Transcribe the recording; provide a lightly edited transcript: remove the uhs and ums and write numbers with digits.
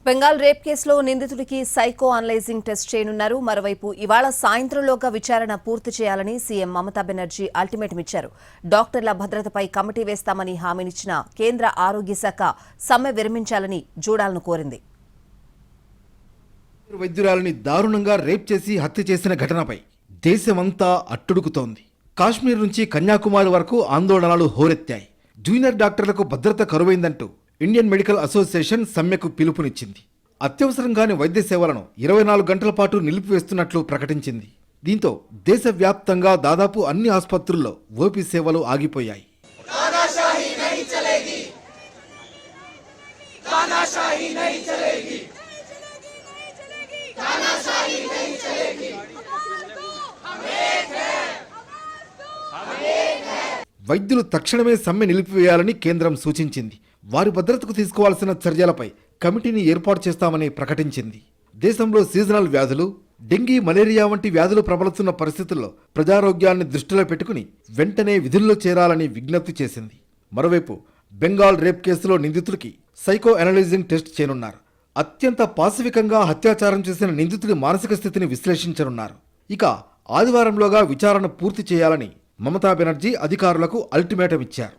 Bengal rape కేసులో నిందితుడికి psycho analysing test చేయనున్నారు. మరోవైపు ఇవాళ సాయంత్రంలోగా విచారణ పూర్తి చేయాలని సీఎం మమతా బెనర్జీ అల్టిమేటం ఇచ్చారు. డాక్టర్ల భద్రతపై కమిటీ వేస్తామని హామీనిచ్చిన కేంద్ర ఆరోగ్య శాఖ సమ్మె విరమించాలని జూడాలను కోరింది. వైద్యురాలని దారుణంగా రేప్ చేసి హత్య చేసిన ఘటనపై దేశమంతా అట్టుడుకుతోంది. కాశ్మీర్ నుంచి కన్యాకుమారి వరకు ఆందోళనలు హోరెత్తాయి. జూనియర్ డాక్టర్లకు భద్రత కరువైందంటూ ఇండియన్ మెడికల్ అసోసియేషన్ సమ్మెకు పిలుపునిచ్చింది. అత్యవసరంగాని వైద్య సేవలను 24 గంటల పాటు నిలిపివేస్తున్నట్లు ప్రకటించింది. దీంతో దేశవ్యాప్తంగా దాదాపు అన్ని ఆసుపత్రుల్లో ఓపీ సేవలు ఆగిపోయాయి. వైద్యులు తక్షణమే సమ్మె నిలిపివేయాలని కేంద్రం సూచించింది. వారి భద్రతకు తీసుకోవాల్సిన చర్యలపై కమిటీని ఏర్పాటు చేస్తామని ప్రకటించింది. దేశంలో సీజనల్ వ్యాధులు, డెంగీ, మలేరియా వంటి వ్యాధులు ప్రబలుతున్న పరిస్థితుల్లో ప్రజారోగ్యాన్ని దృష్టిలో పెట్టుకుని వెంటనే విధుల్లో చేరాలని విజ్ఞప్తి చేసింది. మరోవైపు బెంగాల్ రేప్ కేసులో నిందితుడికి సైకో అనలైజింగ్ టెస్ట్ చేయనున్నారు. అత్యంత పాశవికంగా అత్యాచారం చేసిన నిందితుడి మానసిక స్థితిని విశ్లేషించనున్నారు. ఇక ఆదివారంలోగా విచారణ పూర్తి చేయాలని మమతా బెనర్జీ అధికారులకు అల్టిమేటం ఇచ్చారు.